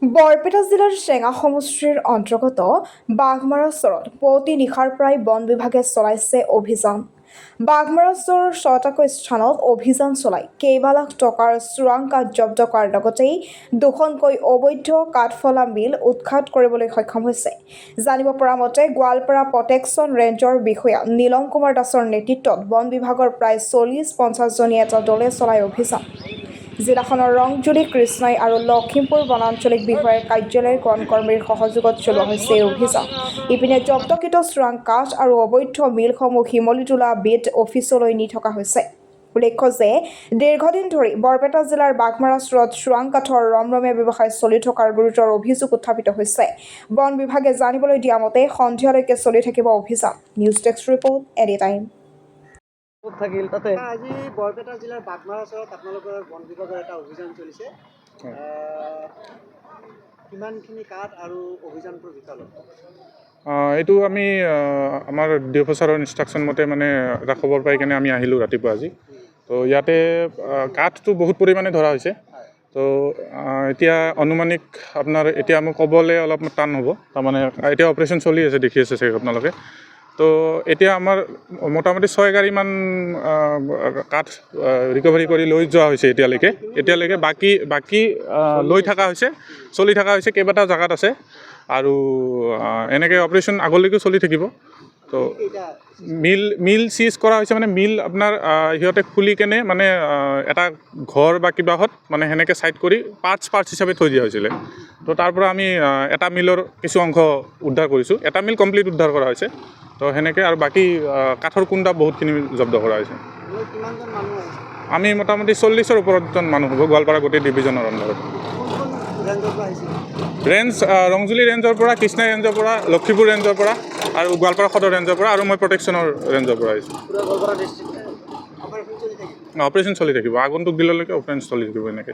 বৰপেটা জিলাৰ চেঙা সমষ্টিৰ অন্তৰ্গত বাঘমাৰা চৰত পুৱতি নিশাৰ পৰাই বন বিভাগে চলাইছে অভিযান। বাঘমাৰা চৰৰ ৬টাকৈ স্থানত অভিযান চলাই কেইবা লাখ টকাৰ চোৰাং কাঠ জব্দ কৰাৰ লগতে দুখনকৈ অবৈধ কাঠফলা মিল উৎখাত কৰিবলৈ সক্ষম হৈছে। জানিব পৰা মতে গোৱালপাৰা প্ৰটেকশ্যন ৰেঞ্জৰ বিষয়া নীলম কুমাৰ দাসৰ নেতৃত্বত বন বিভাগৰ প্ৰায় ৪০-৫০জনীয়া এটা দলে চলাই অভিযান। জিলাখনৰ ৰংজুলি, কৃষ্ণাই আৰু লখিমপুৰ বনাঞ্চলিক বিষয়াৰ কাৰ্যালয়ৰ বনকৰ্মীৰ সহযোগত চলোৱা হৈছে এই অভিযান। ইপিনে জব্দকৃত চোৰাং কাঠ আৰু অবৈধ মিলসমূহ শিমলীটোলা বিট অফিচলৈ নি থকা হৈছে। উল্লেখ্য যে দীৰ্ঘদিন ধৰি বৰপেটা জিলাৰ বাঘমাৰা চৰত চোৰাং কাঠৰ ৰমৰমীয়া ব্যৱসায় চলি থকাৰ গুৰুতৰ অভিযোগ উত্থাপিত হৈছে। বন বিভাগে জানিবলৈ দিয়া মতে সন্ধিয়ালৈকে চলি থাকিব অভিযান। News desk report any time. আজি বৰপেটা জিলাৰ বাঘমাৰা চৰত আপোনালোকৰ বন বিভাগৰ এটা অভিযান চলিছে। কিমানখিনি কাঠ আৰু অভিযানটোৰ বিষয়ে এইটো আমি আমাৰ ডিঅফিচাৰৰ ইনষ্ট্ৰাকশ্যন মতে মানে এটা খবৰ পাই কেনে আমি আহিলোঁ ৰাতিপুৱা আজি। তো ইয়াতে কাঠটো বহুত পৰিমাণে ধৰা হৈছে। তো এতিয়া অনুমানিক আপোনাৰ এতিয়া মোক ক'বলৈ অলপ টান হ'ব, তাৰমানে এতিয়া অপাৰেশ্যন চলি আছে, দেখি আছে চাগে আপোনালোকে। তো এতিয়া আমাৰ মোটামুটি 6 গাড়ীমান কাঠ ৰিকভাৰী কৰি লৈ যোৱা হৈছে এতিয়ালৈকে বাকী লৈ থকা হৈছে, চলি থকা হৈছে, কেইবাটা জেগাত আছে আৰু এনেকৈ অপাৰেশ্যন আগলৈকে চলি থাকিব। তো মিল চিজ কৰা হৈছে, মানে মিল আপোনাৰ সিহঁতে খুলি কেনে মানে এটা ঘৰ বা কিবাহত মানে সেনেকৈ ছাইড কৰি পাৰ্টছ হিচাপে থৈ দিয়া হৈছিলে। তো তাৰ পৰা আমি এটা মিলৰ কিছু অংশ উদ্ধাৰ কৰিছোঁ, এটা মিল কমপ্লিট উদ্ধাৰ কৰা হৈছে। তো সেনেকৈ আৰু বাকী কাঠৰ কুণ্ডা বহুতখিনি জব্দ কৰা হৈছে। আমি মোটামুটি 40ৰ ওপৰতজন মানুহ হ'ব গোৱালপাৰা গোটেই ডিভিজনৰ অন্তৰ্গত। ৰেঞ্জ ৰংজুলি ৰেঞ্জৰ পৰা, কৃষ্ণাই ৰেঞ্জৰ পৰা, লখিমপুৰ ৰেঞ্জৰ পৰা আৰু গোৱালপাৰা সদৰ ৰেঞ্জৰ পৰা, আৰু মই প্ৰটেকশ্যনৰ ৰেঞ্জৰ পৰা আহিছোঁ। অপাৰেশ্যন চলি থাকিব, আগন্তুক দিনলৈকে অপাৰেশ্যন চলি থাকিব এনেকৈ।